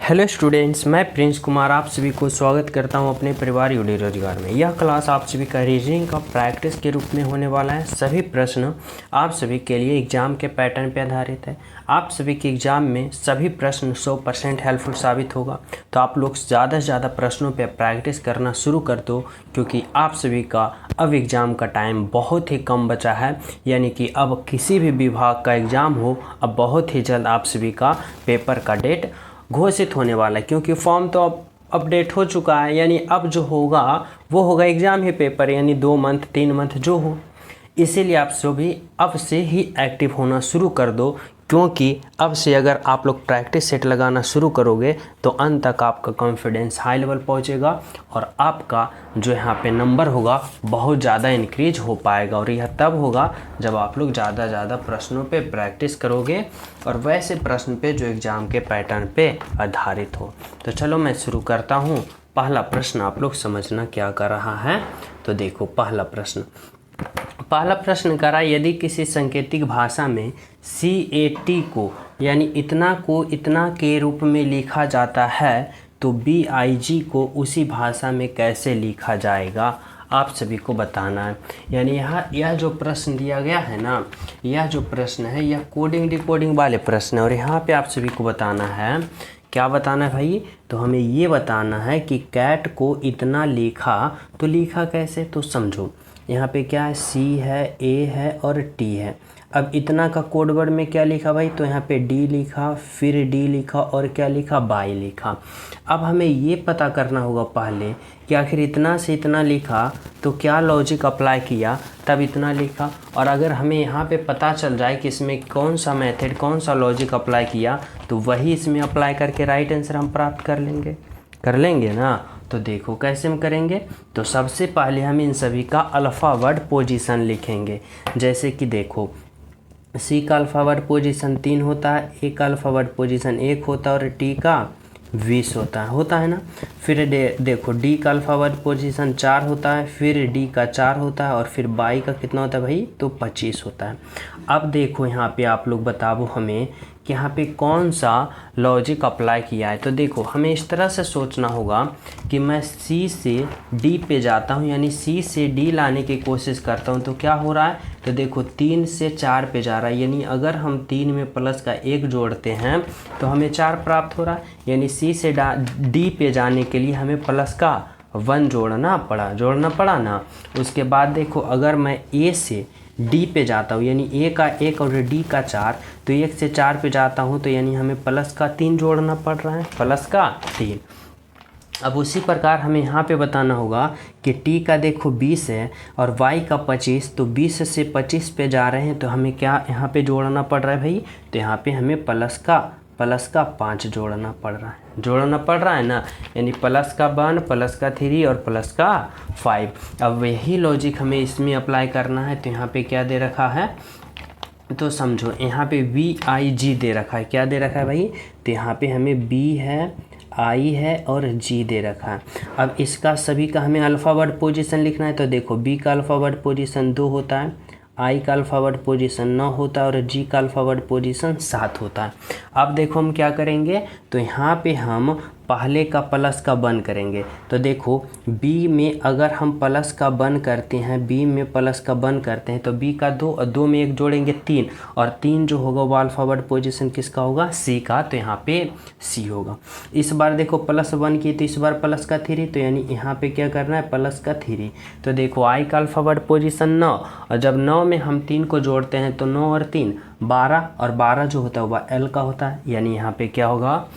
Hello students, मैं Prince Kumar आप सभी को स्वागत करता हूं अपने परिवार यूडी रोजगार में। यह क्लास आप सभी का रीजनिंग का प्रैक्टिस के रूप में होने वाला है। सभी प्रश्न आप सभी के लिए एग्जाम के पैटर्न पर आधारित है। आप सभी के एग्जाम में सभी प्रश्न 100% हेल्पफुल साबित होगा। तो आप लोग ज़्यादा से ज़्यादा प्रश्नों पर प्रैक्टिस करना शुरू कर दो, क्योंकि आप सभी का अब एग्ज़ाम का टाइम बहुत ही कम बचा है। यानी कि अब किसी भी विभाग का एग्ज़ाम हो, अब बहुत ही जल्द आप सभी का पेपर का डेट घोषित होने वाला है, क्योंकि फॉर्म तो अब अपडेट हो चुका है। यानी अब जो होगा वो होगा एग्ज़ाम ही पेपर, यानी 2 मंथ 3 मंथ जो हो। इसीलिए आप सभी अब से ही एक्टिव होना शुरू कर दो, क्योंकि अब से अगर आप लोग प्रैक्टिस सेट लगाना शुरू करोगे तो अंत तक आपका कॉन्फिडेंस हाई लेवल पहुंचेगा और आपका जो यहाँ पे नंबर होगा बहुत ज़्यादा इंक्रीज हो पाएगा। और यह तब होगा जब आप लोग ज़्यादा प्रश्नों पे प्रैक्टिस करोगे और वैसे प्रश्न पे जो एग्ज़ाम के पैटर्न पे आधारित हो। तो चलो मैं शुरू करता हूँ। पहला प्रश्न आप लोग समझना क्या कर रहा है। तो देखो पहला प्रश्न करा, यदि किसी सांकेतिक भाषा में CAT को यानी इतना को इतना के रूप में लिखा जाता है तो BIG को उसी भाषा में कैसे लिखा जाएगा, आप सभी को बताना है। यानी यहाँ यह जो प्रश्न दिया गया है ना, यह जो प्रश्न है यह कोडिंग डिकोडिंग वाले प्रश्न है। और यहाँ पे आप सभी को बताना है, क्या बताना है भाई, तो हमें ये बताना है कि कैट को इतना लिखा तो लिखा कैसे। तो समझो यहाँ पे क्या है, C है, A है और T है। अब इतना का कोड वर्ड में क्या लिखा भाई, तो यहाँ पे D लिखा, फिर D लिखा और क्या लिखा, बाई लिखा। अब हमें ये पता करना होगा पहले कि आखिर इतना से इतना लिखा तो क्या लॉजिक अप्लाई किया तब इतना लिखा। और अगर हमें यहाँ पे पता चल जाए कि इसमें कौन सा मेथड कौन सा लॉजिक अप्लाई किया तो वही इसमें अप्लाई करके राइट आंसर हम प्राप्त कर लेंगे ना। तो देखो कैसे हम करेंगे। तो सबसे पहले हम इन सभी का अल्फ़ावर्ड पोजीशन लिखेंगे। जैसे कि देखो C का अल्फ़ावर्ड पोजीशन 3 होता है, A का अल्फ़ावर्ड पोजीशन 1 होता है और T का 20 होता है ना। फिर देखो D का अल्फ़ावर्ड पोजीशन 4 होता है, फिर D का 4 होता है और फिर बाई का कितना होता है भाई, तो 25 होता है। अब देखो यहाँ पे आप लोग बताओ हमें कि यहाँ पे कौन सा लॉजिक अप्लाई किया है। तो देखो हमें इस तरह से सोचना होगा कि मैं C से D पे जाता हूँ, यानी C से D लाने की कोशिश करता हूँ। तो क्या हो रहा है, तो देखो 3 से 4 पे जा रहा है। यानी अगर हम 3 में प्लस का 1 जोड़ते हैं तो हमें 4 प्राप्त हो रहा है। यानी C से D पे जाने के लिए हमें प्लस का 1 जोड़ना पड़ा ना। उसके बाद देखो अगर मैं A से D पे जाता हूँ, यानी A का 1 और D का 4, तो 1 से 4 पे जाता हूँ तो यानी हमें प्लस का 3 जोड़ना पड़ रहा है, प्लस का 3। अब उसी प्रकार हमें यहाँ पे बताना होगा कि T का देखो 20 है और Y का 25, तो 20 से 25 पे जा रहे हैं तो हमें क्या यहाँ पे जोड़ना पड़ रहा है भाई, तो यहाँ पे हमें प्लस का 5 जोड़ना पड़ रहा है ना। यानी प्लस का 1, प्लस का 3 और प्लस का 5। अब वही लॉजिक हमें इसमें अप्लाई करना है। तो यहाँ पे क्या दे रखा है, तो समझो यहाँ पे BIG दे रखा है। क्या दे रखा है भाई, तो यहाँ पे हमें B है, I है और G दे रखा है। अब इसका सभी का हमें अल्फ़ावर्ड पोजीशन लिखना है। तो देखो B का अल्फ़ावर्ड पोजीशन 2 होता है, I का अल्फ़ावर्ड पोजीशन 9 होता है और G का अल्फ़ावर्ड पोजीशन 7 होता है। अब देखो हम क्या करेंगे, तो यहाँ पे हम पहले का प्लस का 1 करेंगे। तो देखो B में अगर हम प्लस का 1 करते हैं, B में प्लस का 1 करते हैं तो B का 2 और 2 में 1 जोड़ेंगे 3, और 3 जो होगा वो अल्फ़ावर्ड पोजीशन किसका होगा, C का। तो यहाँ पे C होगा। इस बार देखो प्लस 1 की तो इस बार प्लस का 3, तो यानी यहाँ पे क्या करना है, प्लस का 3। तो देखो I का अल्फ़ावर्ड पोजीशन 9, और जब 9 में हम 3 को जोड़ते हैं तो 9 और 3 12, और 12 जो होता है वह L का होता है। यानी यहाँ पे क्या होगा,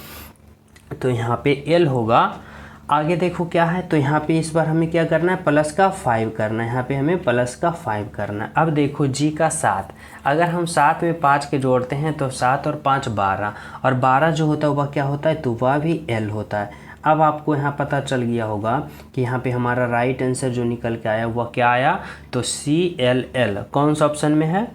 तो यहाँ पे L होगा। आगे देखो क्या है, तो यहाँ पे इस बार हमें क्या करना है, प्लस का 5 करना है। यहाँ पे हमें प्लस का 5 करना है। अब देखो G का 7, अगर हम 7 में 5 के जोड़ते हैं तो 7 और 5 12, और 12 जो होता है वह क्या होता है, तो वह भी L होता है। अब आपको यहाँ पता चल गया होगा कि यहाँ पे हमारा राइट आंसर जो निकल के आया वह क्या आया, तो CLL कौन सा ऑप्शन में है,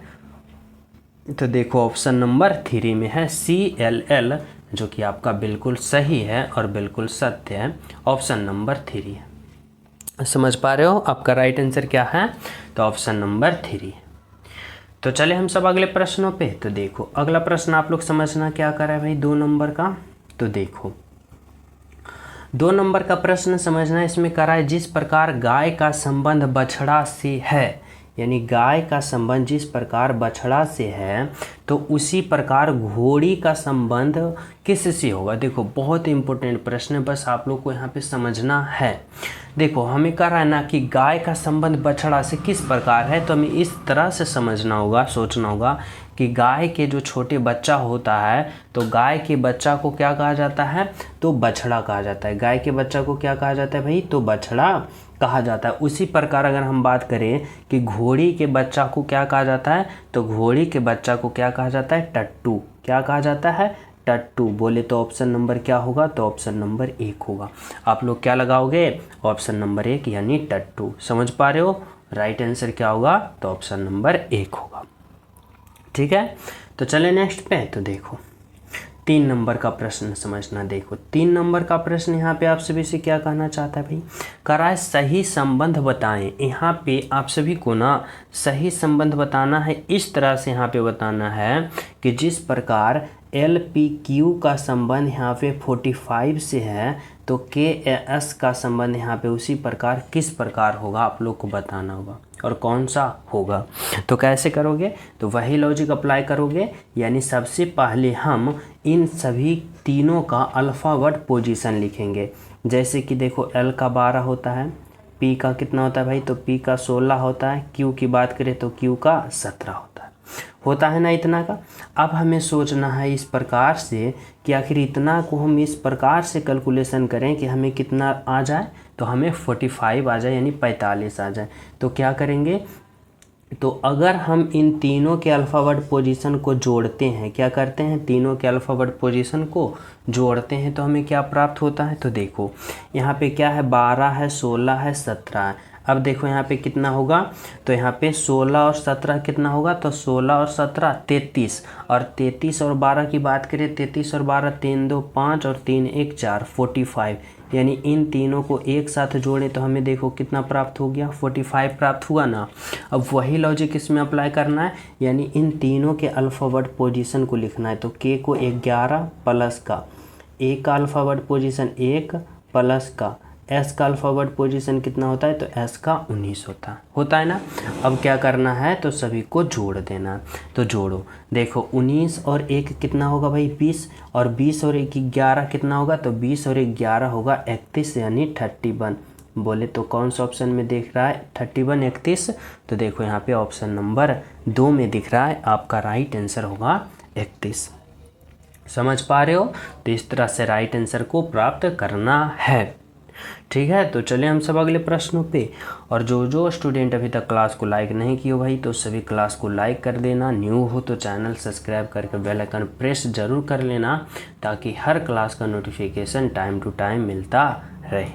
तो देखो ऑप्शन नंबर 3 में है CLL, जो कि आपका बिल्कुल सही है और बिल्कुल सत्य है। ऑप्शन नंबर 3 है। समझ पा रहे हो आपका राइट आंसर क्या है, तो ऑप्शन नंबर 3 है। तो चले हम सब अगले प्रश्नों पे। तो देखो अगला प्रश्न आप लोग समझना क्या कर रहा है भाई, 2 नंबर का। तो देखो 2 नंबर का प्रश्न समझना इसमें करा है, जिस प्रकार गाय का संबंध बछड़ा से है, यानी गाय का संबंध जिस प्रकार बछड़ा से है तो उसी प्रकार घोड़ी का संबंध किस से होगा। देखो बहुत इंपॉर्टेंट प्रश्न है, बस आप लोग को यहाँ पे समझना है। देखो हमें कह रहा है ना कि गाय का संबंध बछड़ा से किस प्रकार है, तो हमें इस तरह से समझना होगा, सोचना होगा कि गाय के जो छोटे बच्चा होता है तो गाय के बच्चा को क्या कहा जाता है, तो बछड़ा कहा जाता है। गाय के बच्चा को क्या कहा जाता है भाई, तो बछड़ा कहा जाता है। उसी प्रकार अगर हम बात करें कि घोड़ी के बच्चा को क्या कहा जाता है, तो घोड़ी के बच्चा को क्या कहा जाता है, टट्टू। क्या कहा जाता है, टट्टू। बोले तो ऑप्शन नंबर क्या होगा, तो ऑप्शन नंबर 1 होगा। आप लोग क्या लगाओगे, ऑप्शन नंबर 1 यानी टट्टू। समझ पा रहे हो, राइट आंसर क्या होगा, तो ऑप्शन नंबर 1 होगा। ठीक है, तो चले नेक्स्ट पे। तो देखो 3 नंबर का प्रश्न समझना। देखो 3 नंबर का प्रश्न यहाँ पे आप सभी से क्या कहना चाहता है भाई, कराए सही संबंध बताएं। यहाँ पे आप सभी को ना सही संबंध बताना है, इस तरह से यहाँ पे बताना है कि जिस प्रकार LPQ का संबंध यहाँ पे 45 से है तो KS का संबंध यहाँ पे उसी प्रकार किस प्रकार होगा, आप लोग को बताना होगा और कौन सा होगा। तो कैसे करोगे, तो वही लॉजिक अप्लाई करोगे, यानी सबसे पहले हम इन सभी तीनों का अल्फ़ाबेट पोजीशन लिखेंगे। जैसे कि देखो L का 12 होता है, P का कितना होता है भाई, तो P का 16 होता है, Q की बात करें तो Q का 17 होता है ना इतना का। अब हमें सोचना है इस प्रकार से कि आखिर इतना को हम इस प्रकार से कैलकुलेशन करें कि हमें कितना आ जाए, तो हमें 45 आ जाए, यानी 45 आ जाए। तो क्या करेंगे, तो अगर हम इन तीनों के अल्फ़ाबेट पोजीशन को जोड़ते हैं, क्या करते हैं, तीनों के अल्फ़ाबेट पोजीशन को जोड़ते हैं तो हमें क्या प्राप्त होता है। तो देखो यहाँ पे क्या है, 12 है, 16 है, 17 है। अब देखो यहाँ पे कितना होगा, तो यहाँ पे 16 और 17 कितना होगा, तो 16 और 17 33, और 33 और 12 की बात करें, 33 और 12 3 2 5 और 3 1 4 45, यानी इन तीनों को एक साथ जोड़ें तो हमें देखो कितना प्राप्त हो गया, 45 प्राप्त हुआ ना। अब वही लॉजिक इसमें अप्लाई करना है, यानी इन तीनों के अल्फ़ाबेट पोजीशन को लिखना है। तो के को 11 प्लस का, ए का अल्फ़ाबेट पोजीशन 1 प्लस का, एस का अल्फ़ाबेट पोजीशन कितना होता है, तो एस का 19 होता है ना। अब क्या करना है, तो सभी को जोड़ देना। तो जोड़ो, देखो 19 और 1 कितना होगा भाई, 20, और 20 और 1 11 कितना होगा, तो 20 और 1 11 होगा 31, यानी 31। बोले तो कौन सा ऑप्शन में दिख रहा है, 31 31। तो देखो यहाँ पे ऑप्शन नंबर 2 में दिख रहा है, आपका राइट आंसर होगा 31। समझ पा रहे हो, तो इस तरह से राइट आंसर को प्राप्त करना है। ठीक है, तो चलिए हम सब अगले प्रश्नों पे। और जो स्टूडेंट अभी तक क्लास को लाइक नहीं किया भाई, तो सभी क्लास को लाइक कर देना। न्यू हो तो चैनल सब्सक्राइब करके बेल आइकन प्रेस जरूर कर लेना, ताकि हर क्लास का नोटिफिकेशन टाइम टू टाइम मिलता रहे।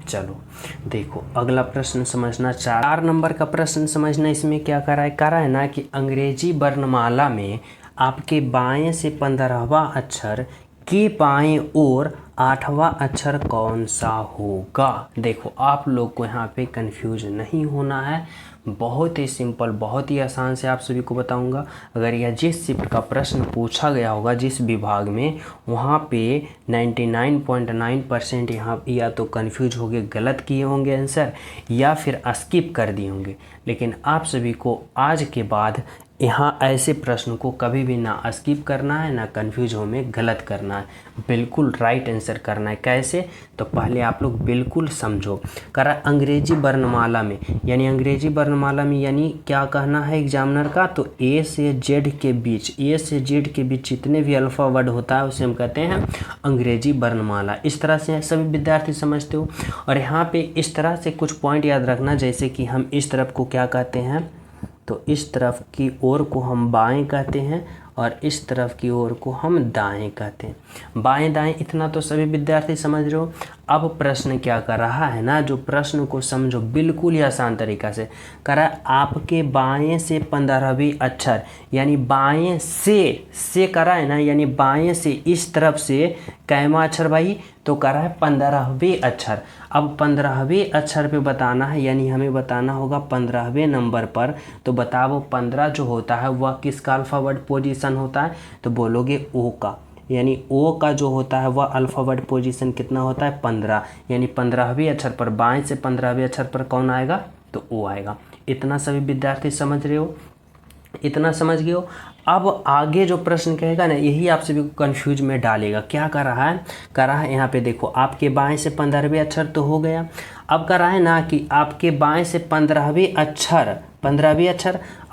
चलो देखो अगला प्रश्न समझना, 4 नंबर का प्रश्न समझना। इसमें क्या करा है ना कि अंग्रेजी वर्णमाला में आपके बाएं से 15वां अक्षर के बाएं ओर 8वां अक्षर कौन सा होगा। देखो आप लोग को यहाँ पे कंफ्यूज नहीं होना है, बहुत ही सिंपल, बहुत ही आसान से आप सभी को बताऊंगा। अगर यह जिस शिफ्ट का प्रश्न पूछा गया होगा जिस विभाग में, वहाँ पे 99.9% यहाँ या तो कंफ्यूज हो गए, गलत किए होंगे आंसर, या फिर स्किप कर दिए होंगे। लेकिन आप सभी को आज के बाद यहाँ ऐसे प्रश्न को कभी भी ना स्किप करना है, ना कंफ्यूज हो में गलत करना है, बिल्कुल राइट आंसर करना है। कैसे, तो पहले आप लोग बिल्कुल समझो। करा अंग्रेजी वर्णमाला में, यानी अंग्रेजी वर्णमाला में यानी क्या कहना है एग्जामिनर का, तो ए से जेड के बीच, ए से जेड के बीच जितने भी अल्फ़ाबेट होता है उसे हम कहते हैं अंग्रेजी वर्णमाला। इस तरह से सभी विद्यार्थी समझते हो। और यहाँ पे इस तरह से कुछ पॉइंट याद रखना, जैसे कि हम इस तरफ को क्या कहते हैं, तो इस तरफ की ओर को हम बाएं कहते हैं, और इस तरफ की ओर को हम दाएं कहते हैं। बाएं दाएं इतना तो सभी विद्यार्थी समझ रहे हो। अब प्रश्न क्या कर रहा है ना, जो प्रश्न को समझो बिल्कुल ही आसान तरीका से। करा आपके बाएं से 15वीं अक्षर, यानी बाएं से करा है ना, यानी बाएं से इस तरफ से कैमा अक्षर भाई, तो करा है 15वीं अक्षर। अब 15वीं अक्षर पे बताना है, यानी हमें बताना होगा 15वें नंबर पर। तो बताओ 15 जो होता है वह किसका अल्फ़ाबेट पोजीशन होता है, तो बोलोगे ओ का। यानी ओ का जो होता है वह अल्फ़ाबेट पोजीशन कितना होता है 15, यानी 15वें अक्षर पर बाएं से 15वें अक्षर पर कौन आएगा तो ओ आएगा। इतना सभी विद्यार्थी समझ रहे हो, इतना समझ गए हो। अब आगे जो प्रश्न कहेगा ना यही आप सभी को कंफ्यूज में डालेगा। क्या कर रहा है, कर रहा है यहाँ पे देखो आपके बाएं से 15वें अक्षर तो हो गया। अब कर रहा है ना कि आपके बाएं से 15वें अक्षर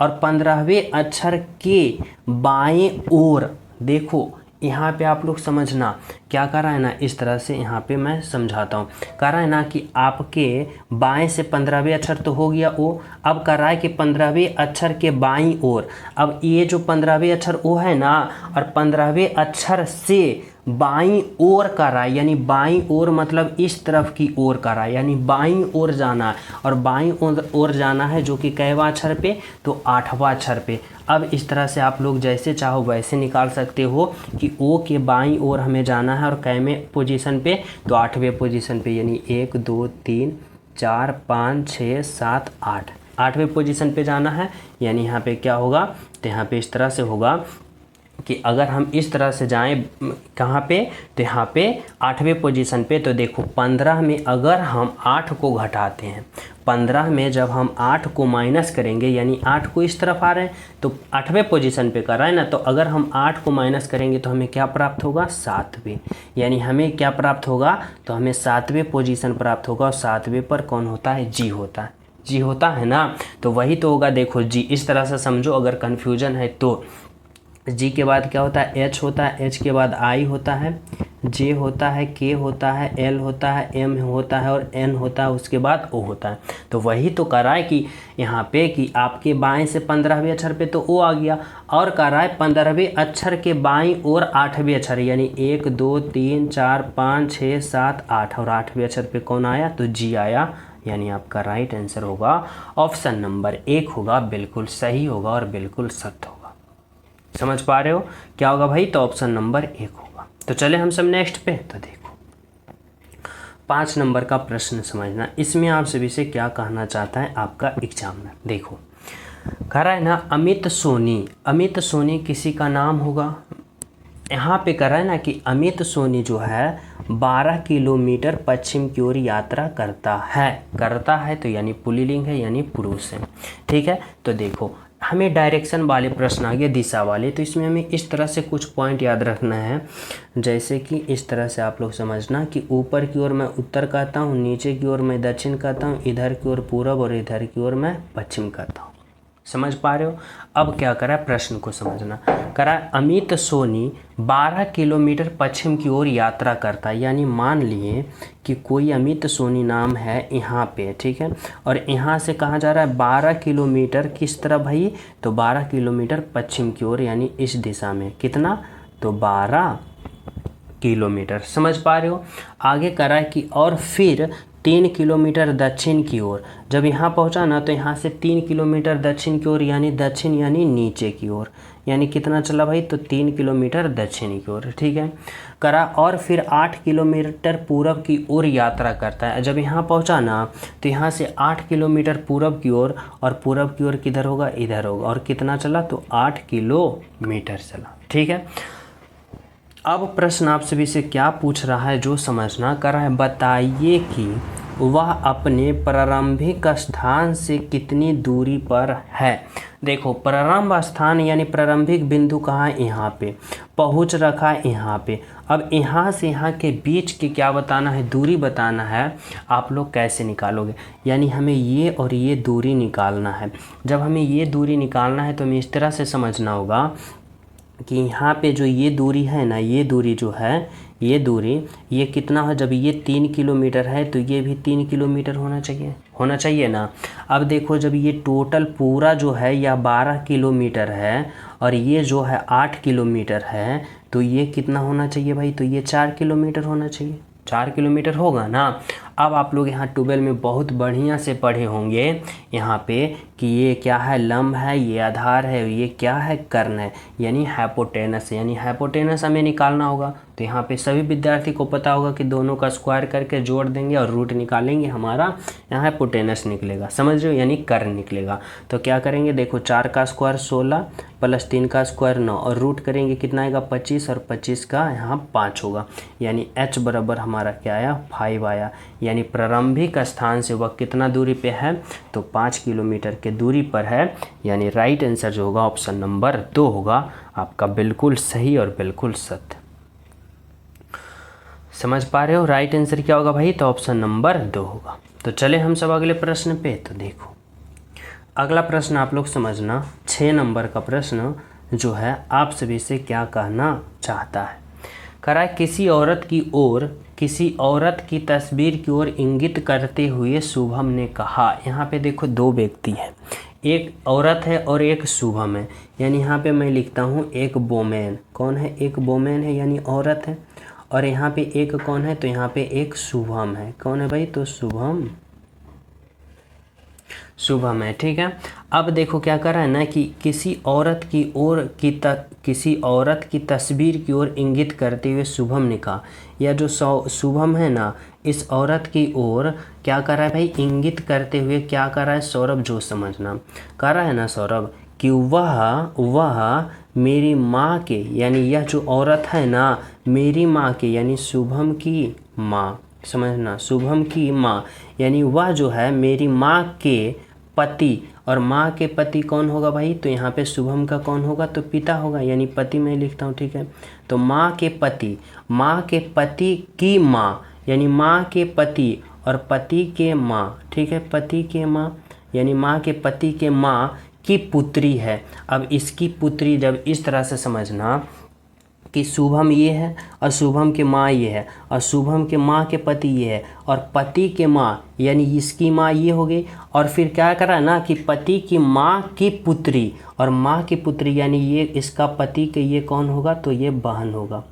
और 15वें अक्षर के बाएं ओर देखो, यहाँ पे आप लोग समझना क्या कर रहा है ना, इस तरह से यहाँ पे मैं समझाता हूँ। कर रहा है ना कि आपके बाएं से 15वें अक्षर तो हो गया ओ, अब कर रहा है कि 15वें अक्षर के बाईं ओर, अब ये जो 15वें अक्षर ओ है ना और 15वें अक्षर से बाईं ओर कर रहा है, यानी बाईं ओर मतलब इस तरफ की ओर कर रहा है, यानी बाईं ओर जाना है और बाईं ओर जाना है जो कि कैवा अक्षर पे तो 8वां अक्षर पे। अब इस तरह से आप लोग जैसे चाहो वैसे निकाल सकते हो कि ओ के बाईं ओर हमें जाना है और कैमें पोजीशन पे तो 8वें पोजीशन पे, यानी 1 2 3 4 5 6 7 8 8वें पोजीशन पे जाना है। यानी यहाँ पे क्या होगा तो यहाँ पे इस तरह से होगा कि अगर हम इस तरह से जाएं कहाँ पे तो यहाँ पे 8वें पोजीशन पे, तो देखो 15 में अगर हम 8 को घटाते हैं, 15 में जब हम 8 को माइनस करेंगे यानी 8 को इस तरफ आ रहे हैं तो 8वें पोजीशन पे कर रहा है ना, तो अगर हम 8 को माइनस करेंगे तो हमें क्या प्राप्त होगा 7वें, यानी हमें क्या प्राप्त होगा तो हमें 7वें पोजीशन प्राप्त होगा। और 7वें पर कौन होता है जी होता है, जी होता है ना, तो वही तो होगा। देखो जी इस तरह से समझो, अगर कन्फ्यूजन है तो जी के बाद क्या होता है एच होता है, एच के बाद आई होता है, जे होता है, के होता है, एल होता है, एम होता है और एन होता है, उसके बाद ओ होता है। तो वही तो कर रहा है कि यहाँ पे कि आपके बाएं से 15वें अक्षर पे तो ओ आ गया और कर रहा है 15वें अक्षर के बाईं और 8वें अक्षर, यानी 1 2 3 4 5 6 7 8 और 8वें अक्षर पे कौन आया तो जी आया। यानी आपका राइट आंसर होगा ऑप्शन नंबर 1 होगा, बिल्कुल सही होगा और बिल्कुल सत्य होगा। समझ पा रहे हो क्या होगा भाई, तो ऑप्शन नंबर 1 होगा। तो चले हम सब नेक्स्ट पे, तो देखो 5 नंबर का प्रश्न समझना, इसमें आप सभी से क्या कहना चाहता है आपका एग्जामिनर। देखो कह रहा है ना अमित सोनी, अमित सोनी किसी का नाम होगा। यहाँ पे कह रहा है ना कि अमित सोनी जो है 12 किलोमीटर पश्चिम की ओर यात्रा करता है तो यानी पुल्लिंग है यानी पुरुष है, ठीक है। तो देखो हमें डायरेक्शन वाले प्रश्न आ गए, दिशा वाले, तो इसमें हमें इस तरह से कुछ पॉइंट याद रखना है। जैसे कि इस तरह से आप लोग समझना कि ऊपर की ओर मैं उत्तर कहता हूँ, नीचे की ओर मैं दक्षिण कहता हूँ, इधर की ओर पूरब और इधर की ओर मैं पश्चिम कहता हूँ। समझ पा रहे हो। अब क्या करा प्रश्न को समझना, करा अमित सोनी 12 किलोमीटर पश्चिम की ओर यात्रा करता है, यानी मान लिए कि कोई अमित सोनी नाम है यहाँ पे, ठीक है, और यहाँ से कहाँ जा रहा है 12 किलोमीटर किस तरफ भाई तो 12 किलोमीटर पश्चिम की ओर, यानी इस दिशा में कितना तो 12 किलोमीटर। समझ पा रहे हो। आगे करा है कि और फिर 3 किलोमीटर दक्षिण की ओर, जब यहाँ पहुँचा ना तो यहाँ से 3 किलोमीटर दक्षिण की ओर, यानी दक्षिण यानी नीचे की ओर, यानी कितना चला भाई तो 3 किलोमीटर दक्षिण की ओर, ठीक है करा। और फिर 8 किलोमीटर पूरब की ओर यात्रा करता है। जब यहाँ पहुँचा ना तो यहाँ से 8 किलोमीटर पूरब की ओर, और पूरब की ओर किधर होगा इधर होगा, और कितना चला तो 8 किलोमीटर चला, ठीक है। अब प्रश्न आप सभी से क्या पूछ रहा है जो समझना कर रहा है, बताइए कि वह अपने प्रारंभिक स्थान से कितनी दूरी पर है। देखो प्रारंभ स्थान यानी प्रारंभिक बिंदु कहाँ है यहाँ पे, पहुँच रखा है यहाँ पे। अब यहाँ से यहाँ के बीच की क्या बताना है दूरी बताना है। आप लोग कैसे निकालोगे, यानी हमें ये और ये दूरी निकालना है। जब हमें ये दूरी निकालना है तो हमें इस तरह से समझना होगा कि यहाँ पे जो ये दूरी है ना, ये दूरी जो है ये दूरी ये कितना है, जब ये 3 किलोमीटर है तो ये भी 3 किलोमीटर होना चाहिए ना। अब देखो जब ये टोटल पूरा जो है या 12 किलोमीटर है और ये जो है 8 किलोमीटर है, तो ये कितना होना चाहिए भाई तो ये 4 किलोमीटर होना चाहिए, 4 किलोमीटर होगा ना। अब आप लोग यहाँ 12 में बहुत बढ़िया से पढ़े होंगे यहाँ पे कि ये क्या है, लंब है, ये आधार है, ये क्या है, कर्ण है, यानी हाइपोटेनस, यानी हाइपोटेनस हमें निकालना होगा। तो यहाँ पे सभी विद्यार्थी को पता होगा कि दोनों का स्क्वायर करके जोड़ देंगे और रूट निकालेंगे, हमारा यहाँ हाइपोटेनस निकलेगा, समझ रहे हो, यानी कर्ण निकलेगा। तो क्या करेंगे, देखो 4 का स्क्वायर 16 प्लस 3 का स्क्वायर 9 और रूट करेंगे कितना आएगा 25 और 25 का यहाँ 5 होगा, यानी h बराबर हमारा क्या आया 5 आया। यानी प्रारंभिक स्थान से वह कितना दूरी पे है, तो 5 किलोमीटर के दूरी पर है। यानी राइट आंसर जो होगा ऑप्शन नंबर 2 होगा आपका, बिल्कुल सही और बिल्कुल सत्य। समझ पा रहे हो राइट आंसर क्या होगा भाई, तो ऑप्शन नंबर 2 होगा। तो चले हम सब अगले प्रश्न पे। तो देखो अगला प्रश्न आप लोग समझना, 6 नंबर का प्रश्न जो है आप सभी से क्या कहना चाहता है। कह रहा है किसी औरत की तस्वीर की ओर इंगित करते हुए शुभम ने कहा। यहाँ पे देखो 2 व्यक्ति हैं, एक औरत है और एक शुभम है। यानी यहाँ पे मैं लिखता हूँ एक वोमेन, कौन है, एक वोमेन है यानी औरत है, और यहाँ पे एक कौन है, तो यहाँ पे एक शुभम है। कौन है भाई, तो शुभम है, ठीक है। अब देखो क्या कर रहा है ना कि किसी औरत की तस्वीर की ओर इंगित करते हुए शुभम ने कहा। या जो शुभम है ना, इस औरत की ओर क्या कर रहा है भाई, इंगित करते हुए क्या कर रहा है सौरभ, जो समझना कर रहा है ना सौरभ, कि वह मेरी माँ के, यानी यह जो औरत है ना मेरी माँ के, यानी शुभम की माँ, समझना शुभम की माँ, यानी वह जो है मेरी माँ के पति। और माँ के पति कौन होगा भाई, तो यहाँ पे शुभम का कौन होगा, तो पिता होगा, यानी पति मैं लिखता हूँ, ठीक है। तो माँ के पति की माँ, यानी माँ के पति और पति के माँ, ठीक है, पति के माँ यानी माँ के पति के माँ की पुत्री है। अब इसकी पुत्री जब इस तरह से समझना कि शुभम ये है और शुभम के माँ ये है और शुभम के माँ के पति ये है और पति के माँ यानी इसकी माँ ये हो गई, और फिर क्या करा ना कि पति की माँ की पुत्री और माँ की पुत्री, यानी ये इसका पति के ये कौन होगा, तो ये बहन होगा,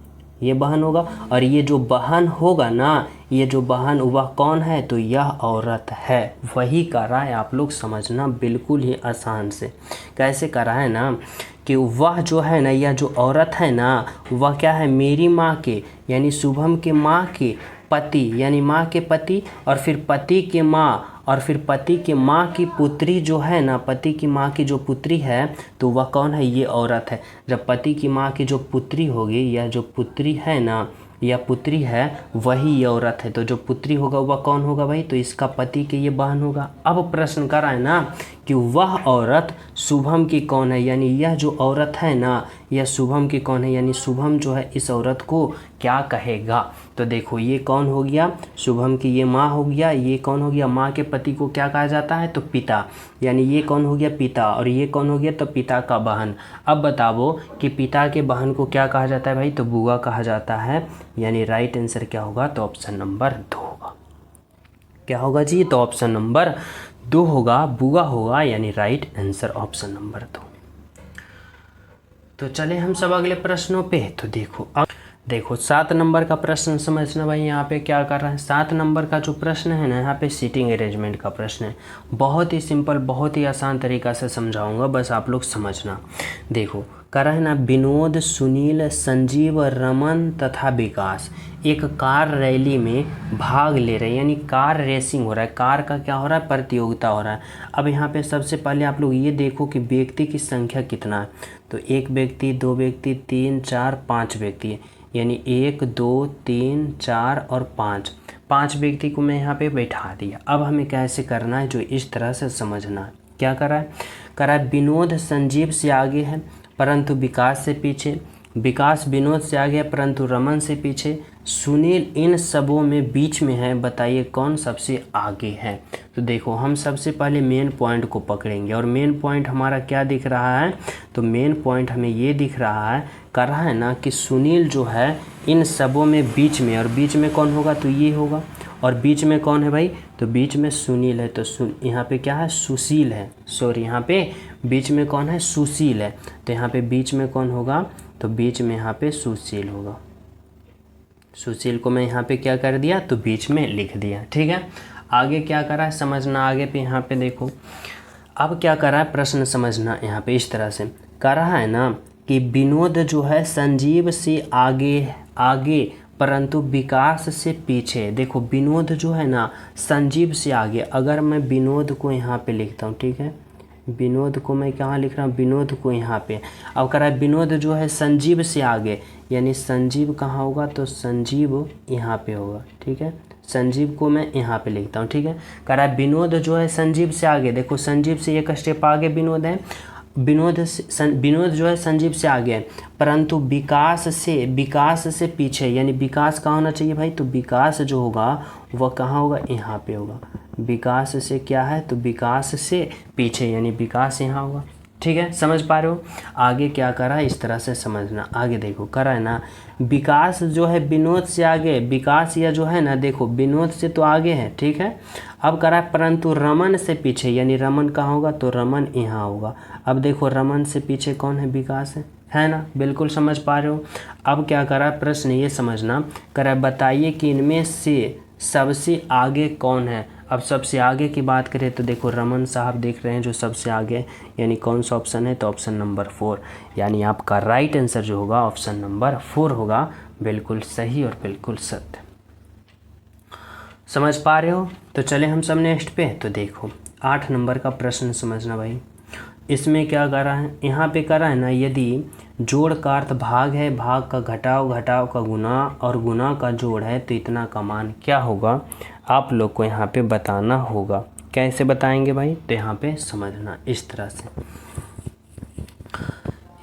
ये बहन होगा। और ये जो बहन होगा ना, ये जो बहन वह कौन है, तो यह औरत है। वही कर रहा है, आप लोग समझना बिल्कुल ही आसान से। कैसे कर रहा है ना कि वह जो है ना, यह जो औरत है ना, वह क्या है मेरी माँ के, यानी शुभम के माँ के पति, यानी माँ के पति, और फिर पति के माँ, और फिर पति के माँ की पुत्री जो है ना, पति की माँ की जो पुत्री है, तो वह कौन है, ये औरत है। जब पति की माँ की जो पुत्री होगी, यह जो पुत्री है ना, यह पुत्री है, वही ये औरत है। तो जो पुत्री होगा वह कौन होगा भाई, तो इसका पति के ये बहन होगा। अब प्रश्न कर रहा है ना कि वह औरत शुभम की कौन है, यानी यह जो औरत है ना, यह शुभम की कौन है, यानी शुभम जो है इस औरत को क्या कहेगा। तो देखो ये कौन हो गया, शुभम की ये माँ हो गया, ये कौन हो गया, माँ के पति को क्या कहा जाता है, तो पिता, यानी ये कौन हो गया पिता, और ये कौन हो गया, तो पिता का बहन। अब बताओ कि पिता के बहन को क्या कहा जाता है भाई, तो बुआ कहा जाता है। यानी राइट आंसर क्या होगा, तो ऑप्शन नंबर 2 होगा। क्या होगा जी, तो ऑप्शन नंबर 2 होगा, बुआ होगा, यानी राइट आंसर ऑप्शन नंबर 2। तो चले हम सब अगले प्रश्नों पे। तो देखो 7 नंबर का प्रश्न समझना भाई, यहाँ पे क्या कर रहा है। 7 नंबर का जो प्रश्न है ना, यहाँ पे सीटिंग अरेंजमेंट का प्रश्न है। बहुत ही सिंपल, बहुत ही आसान तरीका से समझाऊंगा, बस आप लोग समझना। देखो कर रहा है ना, विनोद, सुनील, संजीव, रमन तथा विकास एक कार रैली में भाग ले रहे हैं, यानी कार रेसिंग हो रहा है, कार का क्या हो रहा है, प्रतियोगिता हो रहा है। अब यहाँ पे सबसे पहले आप लोग ये देखो कि व्यक्ति की संख्या कितना है। तो 1 व्यक्ति, 2 व्यक्ति, 3, 4, 5 व्यक्ति है, यानी 1, 2, 3, 4 और 5 व्यक्ति को मैं यहाँ पे बैठा दिया। अब हमें कैसे करना है, जो इस तरह से समझना है। क्या कर रहा है, विनोद संजीव से आगे है परंतु विकास से पीछे, विकास विनोद से आगे है परंतु रमन से पीछे, सुनील इन सबों में बीच में है, बताइए कौन सबसे आगे है। तो देखो हम सबसे पहले मेन पॉइंट को पकड़ेंगे, और मेन पॉइंट हमारा क्या दिख रहा है, तो मेन पॉइंट हमें ये दिख रहा है, कर रहा है ना कि सुनील जो है इन सबों में बीच में, और बीच में कौन होगा, तो ये होगा, और बीच में कौन है भाई, तो बीच में सुनील है। तो यहाँ पे क्या है, सुशील है, सॉरी यहाँ पे बीच में कौन है, सुशील है। तो यहाँ पे बीच में कौन होगा, तो बीच में यहाँ पे सुशील होगा, सुशील को मैं यहाँ पे क्या कर दिया, तो बीच में लिख दिया। ठीक है, आगे क्या करा है समझना। आगे पे यहाँ पे देखो, अब क्या करा है प्रश्न समझना। यहाँ पे इस तरह से कर रहा है ना कि विनोद जो है संजीव से आगे परंतु विकास से पीछे। देखो विनोद जो है ना संजीव से आगे, अगर मैं विनोद को यहाँ पे लिखता हूँ, ठीक है, विनोद को मैं कहाँ लिख रहा हूँ, विनोद को यहाँ पे। अब कह रहा है विनोद जो है संजीव से आगे, यानी संजीव कहाँ होगा, तो संजीव यहाँ पे होगा। ठीक है, संजीव को मैं यहाँ पे लिखता हूँ। ठीक है, कह रहा है विनोद जो है संजीव से आगे। देखो संजीव से एक स्टेप आगे विनोद है, विनोद जो है संजीव से आगे है, परंतु विकास से पीछे, यानी विकास कहाँ होना चाहिए भाई, तो विकास जो होगा वह कहाँ होगा, यहाँ पे होगा। विकास से क्या है, तो विकास से पीछे, यानी विकास यहाँ होगा। ठीक है, समझ पा रहे हो। आगे क्या करा है इस तरह से समझना। आगे देखो करा है ना, विकास जो है विनोद से आगे, विकास या जो है ना देखो विनोद से तो आगे है। ठीक है, अब करा है परंतु रमन से पीछे, यानी रमन कहाँ होगा, तो रमन यहाँ होगा। अब देखो रमन से पीछे कौन है, विकास है ना, बिल्कुल समझ पा रहे हो। अब क्या करा प्रश्न ये समझना, करा बताइए कि इनमें से सबसे आगे कौन है। अब सबसे आगे की बात करें तो देखो रमन साहब देख रहे हैं जो सबसे आगे, यानी कौन सा ऑप्शन है, तो ऑप्शन नंबर 4, यानी आपका राइट आंसर जो होगा ऑप्शन नंबर 4 होगा। बिल्कुल सही और बिल्कुल सत्य, समझ पा रहे हो। तो चले हम सब नेक्स्ट पे। तो देखो 8 नंबर का प्रश्न समझना भाई। इसमें क्या करा है, यहाँ पे करा है ना, यदि जोड़ का अर्थ भाग है, भाग का घटाव, घटाव का गुना और गुना का जोड़ है, तो इतना का मान क्या होगा, आप लोग को यहाँ पे बताना होगा। कैसे बताएंगे भाई, तो यहाँ पे समझना इस तरह से।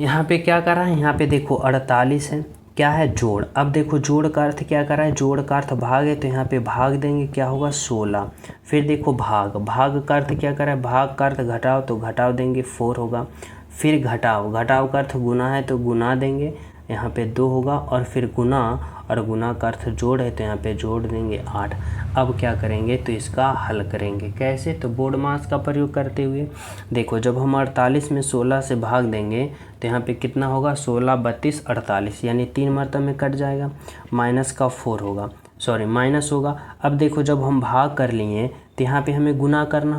यहाँ पे क्या करा है, यहाँ पे देखो 48 है, क्या है जोड़। अब देखो जोड़ का अर्थ क्या करा है, जोड़ का अर्थ भाग है, तो यहाँ पे भाग देंगे, क्या होगा 16। फिर देखो भाग, भाग का अर्थ क्या करा है, भाग का अर्थ घटाव, तो घटाव देंगे 4 होगा। फिर घटाव, घटाव का अर्थ गुना है, तो गुना देंगे, यहाँ पे 2 होगा। और फिर गुना, और गुना का अर्थ जोड़ है, तो यहाँ पे जोड़ देंगे 8। अब क्या करेंगे, तो इसका हल करेंगे। कैसे, तो बोर्ड मास का प्रयोग करते हुए। देखो जब हम 48 में 16 से भाग देंगे तो यहाँ पे कितना होगा, 16, 32, 48, यानी 3 मरतबा में कट जाएगा। माइनस का 4 होगा, सॉरी माइनस होगा। अब देखो जब हम भाग कर लिए तो यहाँ पे हमें गुना करना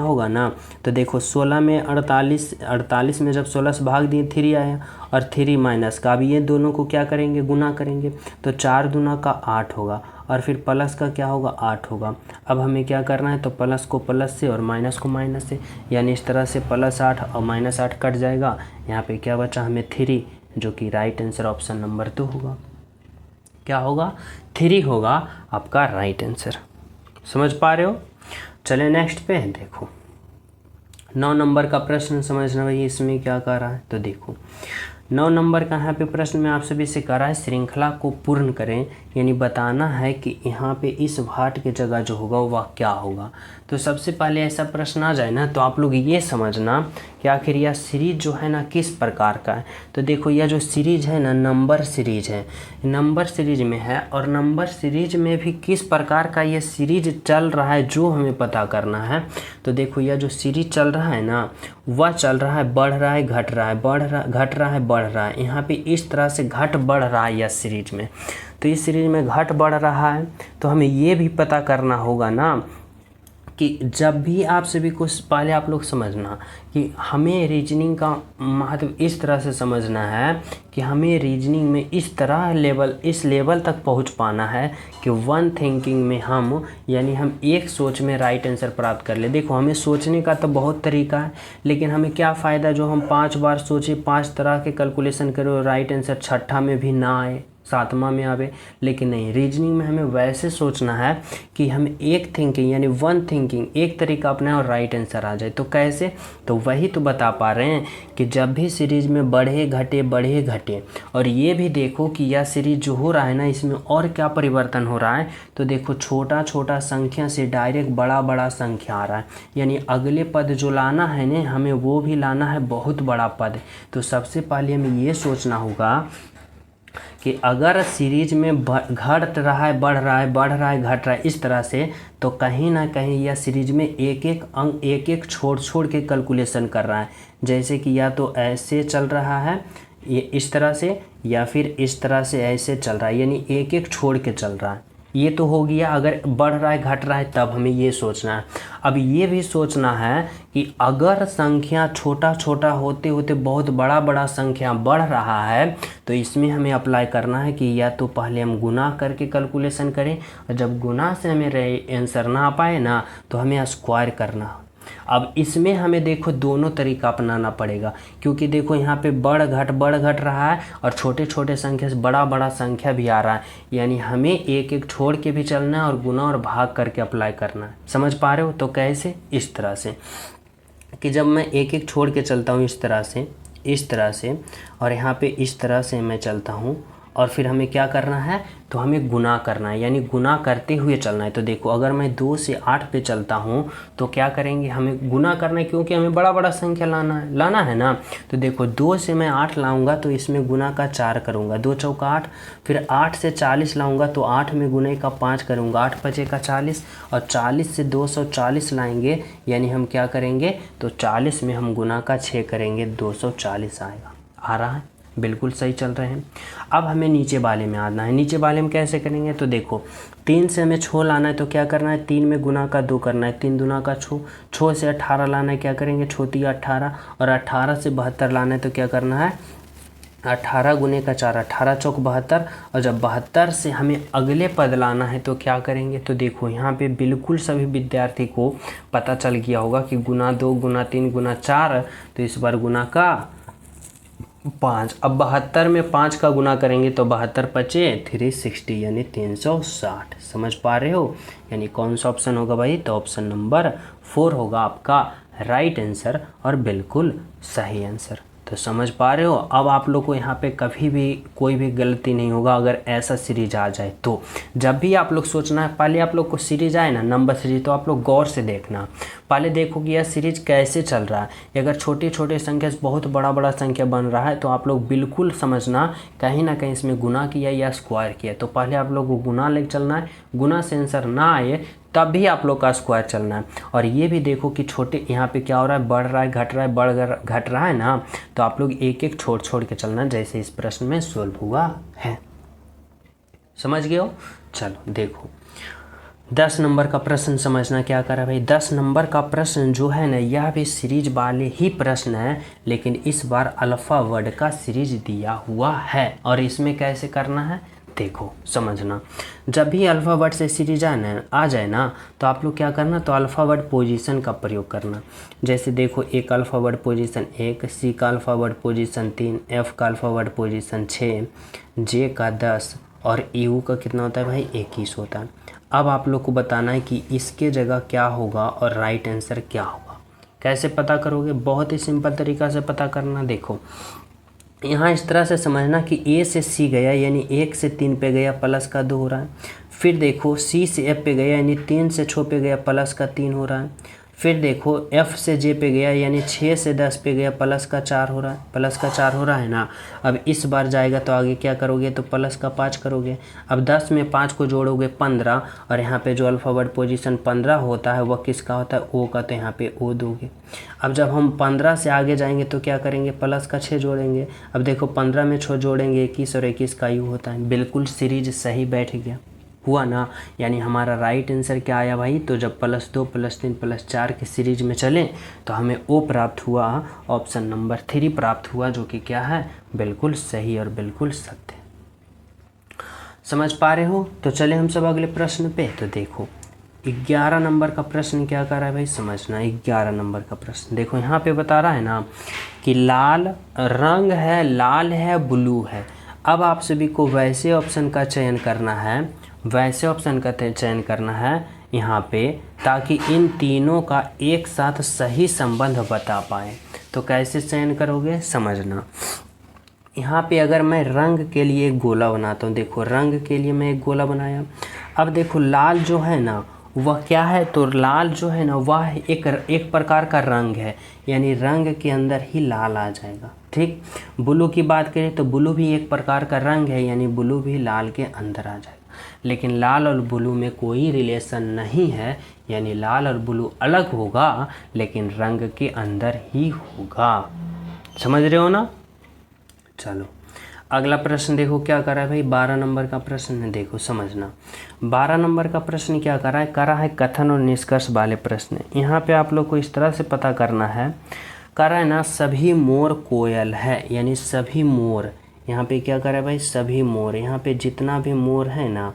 होगा ना। तो देखो 16 में 48 में जब 16 से भाग दिए 3 आया, और 3 माइनस का, अब ये दोनों को क्या करेंगे, गुना करेंगे, तो 4 दूना का 8 होगा, और फिर प्लस का क्या होगा 8 होगा। अब हमें क्या करना है, तो प्लस को प्लस से और माइनस को माइनस से, यानी इस तरह से +8 और -8 कट जाएगा। यहाँ पे क्या बचा हमें 3, जो कि राइट आंसर ऑप्शन नंबर 2 होगा। क्या होगा, 3 होगा आपका राइट आंसर। समझ पा रहे हो। चले नेक्स्ट पे देखो 9 नंबर का प्रश्न समझना भाई। इसमें क्या कर रहा है, तो देखो 9 नंबर का यहाँ पे प्रश्न में आप सभी से कह रहा है श्रृंखला को पूर्ण करें, यानी बताना है कि यहाँ पे इस भाट की जगह जो होगा वह क्या होगा। तो सबसे पहले ऐसा प्रश्न आ जाए ना, तो आप लोग ये समझना कि आखिर यह सीरीज जो है ना किस प्रकार का है। तो देखो यह जो सीरीज है ना नंबर सीरीज है, नंबर सीरीज में है, और नंबर सीरीज में भी किस प्रकार का ये सीरीज चल रहा है जो हमें पता करना है। तो देखो यह जो सीरीज चल रहा है ना, वह चल रहा है, बढ़ रहा है, घट रहा है, घट रहा है, बढ़ रहा है। यहाँ पे इस तरह से घट बढ़ रहा है यह सीरीज में। तो इस सीरीज में घट बढ़ रहा है, तो हमें ये भी पता करना होगा ना कि जब भी आप सभी को पहले आप लोग समझना कि हमें रीजनिंग का महत्व इस तरह से समझना है कि हमें रीजनिंग में इस लेवल तक पहुंच पाना है कि वन थिंकिंग में हम, यानी हम एक सोच में राइट आंसर प्राप्त कर ले। देखो हमें सोचने का तो बहुत तरीका है, लेकिन हमें क्या फ़ायदा जो हम 5 बार सोचे, 5 तरह के कैलकुलेशन करो, राइट आंसर छठा में भी ना आए, 7वां में आवे। लेकिन नहीं, रीजनिंग में हमें वैसे सोचना है कि हम एक थिंकिंग यानी वन थिंकिंग, एक तरीका अपनाएं और राइट आंसर आ जाए। तो कैसे, तो वही तो बता पा रहे हैं कि जब भी सीरीज में बढ़े घटे, और ये भी देखो कि यह सीरीज जो हो रहा है ना, इसमें और क्या परिवर्तन हो रहा है। तो देखो छोटा छोटा संख्या से डायरेक्ट बड़ा बड़ा संख्या आ रहा है, यानी अगले पद जो लाना है ना हमें, वो भी लाना है बहुत बड़ा पद। तो सबसे पहले हमें ये सोचना होगा कि अगर सीरीज में घट रहा है, बढ़ रहा है, घट रहा है इस तरह से, तो कहीं ना कहीं यह सीरीज में एक एक अंक एक छोड़ के कैलकुलेशन कर रहा है। जैसे कि या तो ऐसे चल रहा है, ये इस तरह से या फिर इस तरह से ऐसे चल रहा है, यानी एक एक छोड़ के चल रहा है। ये तो हो गया अगर बढ़ रहा है घट रहा है तब हमें ये सोचना है। अब ये भी सोचना है कि अगर संख्या छोटा छोटा होते होते बहुत बड़ा बड़ा संख्या बढ़ रहा है तो इसमें हमें अप्लाई करना है कि या तो पहले हम गुना करके कैलकुलेशन करें, और जब गुना से हमें आंसर ना आ पाए ना तो हमें स्क्वायर करना। अब इसमें हमें देखो दोनों तरीका अपनाना पड़ेगा, क्योंकि देखो यहाँ पे बढ़ घट रहा है और छोटे छोटे संख्या से बड़ा बड़ा संख्या भी आ रहा है, यानी हमें एक एक छोड़ के भी चलना है और गुना और भाग करके अप्लाई करना है। समझ पा रहे हो? तो कैसे? इस तरह से कि जब मैं एक एक छोड़ के चलता हूँ इस तरह से और यहाँ पे इस तरह से मैं चलता हूँ, और फिर हमें क्या करना है, तो हमें गुना करना है, यानी गुना करते हुए चलना है। तो देखो अगर मैं 2 से 8 पे चलता हूँ तो क्या करेंगे, हमें गुना करना है, क्योंकि हमें बड़ा बड़ा संख्या लाना है ना। तो देखो 2 से मैं 8 लाऊंगा तो इसमें गुना का 4 करूँगा, 2 चौका 8। फिर 8 से 40 लाऊंगा तो 8 में गुने का 5 करूँगा, 8 पचे का 40, और 40 से 240 लाएंगे, यानी हम क्या करेंगे, तो 40 में हम गुना का 6 करेंगे, 240 आएगा। आ रहा है? बिल्कुल सही चल रहे हैं। अब हमें नीचे वाले में आना है। नीचे वाले में कैसे करेंगे, तो देखो 3 से हमें 6 लाना है तो क्या करना है, 3 में गुना का 2 करना है, 3 दूना का 6। 6 से 18 लाना है, क्या करेंगे, छोटी 18, और 18 से 72 लाना है तो क्या करना है, 18 गुने का 4, 18 चौक 72, और जब 72 से हमें अगले पद लाना है तो क्या करेंगे, तो देखो यहाँ पे बिल्कुल सभी विद्यार्थी को पता चल गया होगा कि गुना 2 गुना 3 गुना 4, तो इस बार गुना का 5। अब 72 में 5 का गुना करेंगे तो 72 पचे 360, यानी 360। समझ पा रहे हो? यानी कौन सा ऑप्शन होगा भाई, तो ऑप्शन नंबर 4 होगा आपका राइट आंसर और बिल्कुल सही आंसर। तो समझ पा रहे हो? अब आप लोग को यहाँ पे कभी भी कोई भी गलती नहीं होगा अगर ऐसा सीरीज आ जाए तो। जब भी आप लोग सोचना है, पहले आप लोग को सीरीज आए ना नंबर सीरीज, तो आप लोग गौर से देखना, पहले देखो कि यह सीरीज कैसे चल रहा है। अगर छोटे छोटे संख्या से बहुत बड़ा बड़ा संख्या बन रहा है तो आप लोग बिल्कुल समझना कहीं ना कहीं इसमें गुना किया या स्क्वायर किया। तो पहले आप लोग को गुना लेके चलना है, गुना से आंसर ना आए तब भी आप लोग का स्क्वायर चलना है। और ये भी देखो कि छोटे यहाँ पे क्या हो रहा है, बढ़ रहा है घट रहा है, घट रहा है ना, तो आप लोग एक एक छोड़ के चलना है, जैसे इस प्रश्न में सोल्व हुआ है। समझ गए हो? चलो देखो 10 नंबर का प्रश्न समझना क्या कर रहा है भाई। 10 नंबर का प्रश्न जो है ना, यह भी सीरीज वाले ही प्रश्न है, लेकिन इस बार अल्फा वर्ड का सीरीज दिया हुआ है। और इसमें कैसे करना है देखो समझना। जब भी अल्फा वर्ड से सीरीज आ जाए ना तो आप लोग क्या करना, तो अल्फा वर्ड पोजीशन का प्रयोग करना। जैसे देखो एक अल्फा वर्ड पोजीशन 1, सी का अल्फा वर्ड पोजीशन 3, एफ का अल्फा वर्ड पोजीशन 6, जे का 10, और यू का कितना होता है भाई 21 होता है। अब आप लोग को बताना है कि इसके जगह क्या होगा और राइट आंसर क्या होगा। कैसे पता करोगे, बहुत ही सिंपल तरीका से पता करना। देखो यहाँ इस तरह से समझना कि ए से सी गया, यानी 1 से 3 पे गया, प्लस का 2 हो रहा है। फिर देखो सी से एफ पे गया, यानी 3 से 6 पे गया, प्लस का 3 हो रहा है। फिर देखो एफ से जे पे गया, यानी 6 से 10 पे गया, प्लस का 4 हो रहा है, प्लस का 4 हो रहा है ना। अब इस बार जाएगा तो आगे क्या करोगे, तो प्लस का 5 करोगे। अब 10 में 5 को जोड़ोगे 15, और यहाँ पे जो अल्फ़ाबेट पोजीशन 15 होता है वह किसका होता है, ओ का, तो यहाँ पे ओ दोगे। अब जब हम 15 से आगे जाएंगे तो क्या करेंगे, प्लस का 6 जोड़ेंगे। अब देखो 15 में 6 जोड़ेंगे 21, और 21 का यू होता है। बिल्कुल सीरीज सही बैठ गया, हुआ ना। यानी हमारा राइट आंसर क्या आया भाई, तो जब +2 +3 +4 की सीरीज में चलें तो हमें ओ प्राप्त हुआ, ऑप्शन नंबर 3 प्राप्त हुआ, जो कि क्या है, बिल्कुल सही और बिल्कुल सत्य। समझ पा रहे हो? तो चले हम सब अगले प्रश्न पे। तो देखो 11 नंबर का प्रश्न क्या कर रहा है भाई, समझना। 11 नंबर का प्रश्न देखो, यहाँ पे बता रहा है ना कि लाल रंग है, लाल है, ब्लू है। अब आप सभी को वैसे ऑप्शन का चयन करना है, वैसे ऑप्शन का चयन करना है यहाँ पे, ताकि इन तीनों का एक साथ सही संबंध बता पाए। तो कैसे चयन करोगे, समझना। यहाँ पे अगर मैं रंग के लिए एक गोला बनाता हूँ, देखो रंग के लिए मैं एक गोला बनाया। अब देखो लाल जो है ना वह क्या है, तो लाल जो है ना वह एक प्रकार का रंग है, यानी रंग के अंदर ही लाल आ जाएगा। ठीक, ब्लू की बात करें तो ब्लू भी एक प्रकार का रंग है, यानी ब्लू भी लाल के अंदर आ जाएगा। लेकिन लाल और ब्लू में कोई रिलेशन नहीं है, यानी लाल और ब्लू अलग होगा लेकिन रंग के अंदर ही होगा। समझ रहे हो ना? चलो अगला प्रश्न देखो क्या करा है भाई, 12 नंबर का प्रश्न है। देखो समझना, 12 नंबर का प्रश्न क्या करा है कथन और निष्कर्ष वाले प्रश्न। यहाँ पे आप लोग को इस तरह से पता करना है, करा है ना सभी मोर कोयल है, यानी सभी मोर, यहाँ पे क्या करा है भाई, सभी मोर, यहाँ पे जितना भी मोर है ना,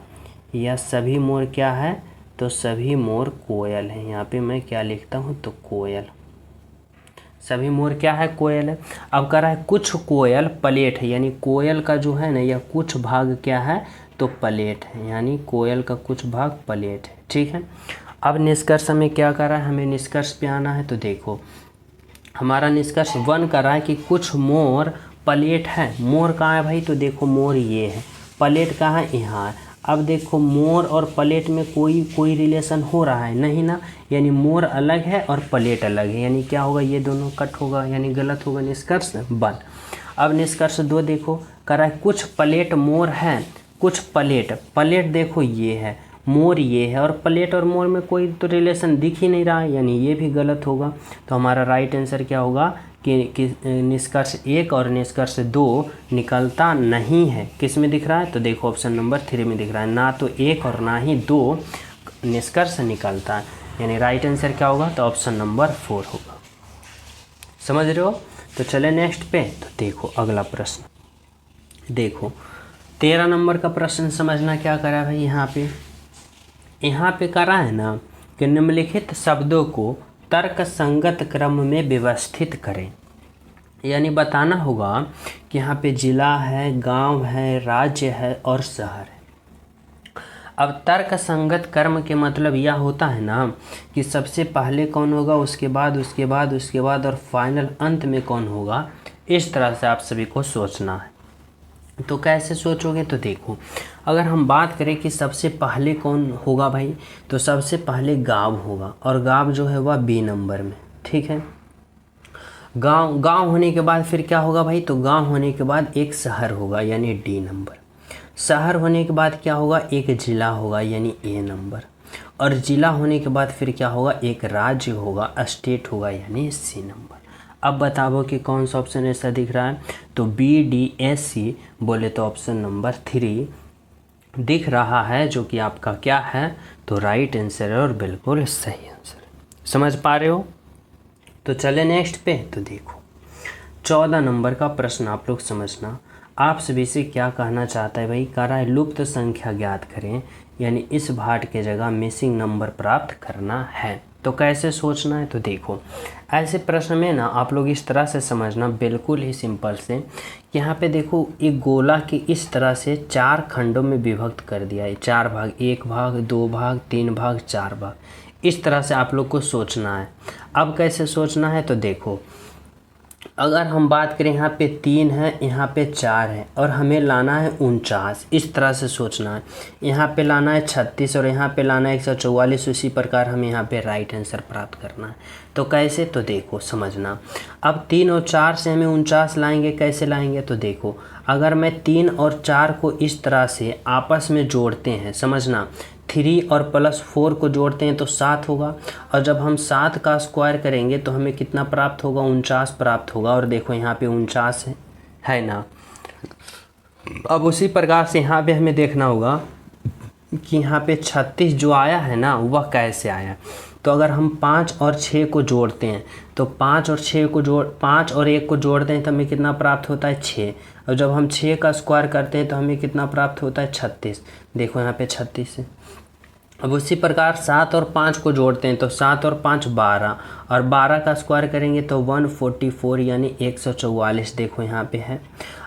या सभी मोर क्या है, तो सभी मोर कोयल है। यहाँ पे मैं क्या लिखता हूँ, तो कोयल, सभी मोर क्या है, कोयल है। अब कह रहा है कुछ कोयल पलेट है, यानी कोयल का जो है ना यह कुछ भाग क्या है, तो पलेट है, यानी कोयल का कुछ भाग पलेट है। ठीक है, अब निष्कर्ष में क्या कर रहा है, हमें निष्कर्ष पे आना है। तो देखो हमारा निष्कर्ष 1 कर रहा है कि कुछ मोर पलेट है। मोर कहाँ है भाई, तो देखो मोर ये है, पलेट कहाँ है, यहाँ है। अब देखो मोर और प्लेट में कोई रिलेशन हो रहा है नहीं ना, यानी मोर अलग है और प्लेट अलग है, यानी क्या होगा, ये दोनों कट होगा, यानी गलत होगा। निष्कर्ष 1। अब निष्कर्ष 2 देखो, करा है कुछ प्लेट मोर हैं, कुछ प्लेट देखो ये है, मोर ये है, और प्लेट और मोर में कोई तो रिलेशन दिख ही नहीं रहा है, यानी ये भी गलत होगा। तो हमारा राइट आंसर क्या होगा कि निष्कर्ष 1 और निष्कर्ष 2 निकलता नहीं है। किस में दिख रहा है, तो देखो ऑप्शन नंबर 3 में दिख रहा है, ना तो 1 और ना ही 2 निष्कर्ष निकलता है, यानी राइट आंसर क्या होगा, तो ऑप्शन नंबर 4 होगा। समझ रहे हो। तो चले नेक्स्ट पे। तो देखो अगला प्रश्न, देखो 13 नंबर का प्रश्न समझना क्या करा भाई। यहाँ पे करा है ना कि निम्नलिखित शब्दों को तर्क संगत क्रम में व्यवस्थित करें, यानी बताना होगा कि यहाँ पे जिला है, गांव है, राज्य है और शहर है। अब तर्क संगत क्रम के मतलब यह होता है ना कि सबसे पहले कौन होगा, उसके बाद और फाइनल अंत में कौन होगा, इस तरह से आप सभी को सोचना है। तो कैसे सोचोगे, तो देखो अगर हम बात करें कि सबसे पहले कौन होगा भाई, तो सबसे पहले गांव होगा, और गांव जो है वह बी नंबर में। ठीक है, गांव होने के बाद फिर क्या होगा भाई, तो गांव होने के बाद एक शहर होगा, यानी डी नंबर। शहर होने के बाद क्या होगा, एक जिला होगा, यानी ए नंबर। और जिला होने के बाद फिर क्या होगा, एक राज्य होगा, स्टेट होगा, यानी सी नंबर। अब बताओ कि कौन सा ऑप्शन ऐसा दिख रहा है, तो बी डी एस सी बोले तो ऑप्शन नंबर 3 दिख रहा है, जो कि आपका क्या है, तो राइट आंसर है और बिल्कुल सही आंसर है। समझ पा रहे हो। तो चले नेक्स्ट पे। तो देखो 14 नंबर का प्रश्न आप लोग समझना, आप सभी से क्या कहना चाहता है भाई, कह रहा है लुप्त संख्या ज्ञात करें, यानी इस भाट के जगह मिसिंग नंबर प्राप्त करना है। तो कैसे सोचना है, तो देखो ऐसे प्रश्न में ना आप लोग इस तरह से समझना, बिल्कुल ही सिंपल से। यहाँ पे देखो एक गोला के इस तरह से 4 खंडों में विभक्त कर दिया है, 4 भाग, 1 भाग, 2 भाग, 3 भाग, 4 भाग, इस तरह से आप लोग को सोचना है। अब कैसे सोचना है, तो देखो अगर हम बात करें यहाँ पे 3 है, यहाँ पे 4 है, और हमें लाना है 49, इस तरह से सोचना है। यहाँ पे लाना है 36 और यहाँ पे लाना है 144, उसी प्रकार हमें यहाँ पे राइट आंसर प्राप्त करना है। तो कैसे, तो देखो समझना, अब 3 और 4 से हमें 49 लाएंगे, कैसे लाएंगे, तो देखो अगर मैं 3 और 4 को इस तरह से आपस में जोड़ते हैं, समझना 3 और +4 को जोड़ते हैं तो 7 होगा, और जब हम 7 का स्क्वायर करेंगे तो हमें कितना प्राप्त होगा, 49 प्राप्त होगा। और देखो यहाँ पे 49 है ना। अब उसी प्रकार से यहाँ पे हमें देखना होगा कि यहाँ पे 36 जो आया है ना वह कैसे आया। तो अगर हम 5 और 6 को जोड़ते हैं तो 5 और 1 को जोड़ते हैं तो हमें कितना प्राप्त होता है, 6। और जब हम 6 का स्क्वायर करते हैं तो हमें कितना प्राप्त होता है, 36। देखो यहाँ पे 36 है। अब उसी प्रकार 7 और 5 को जोड़ते हैं तो 7 और 5 12, और 12 का स्क्वायर करेंगे तो 144, यानी 144। देखो यहाँ पे है।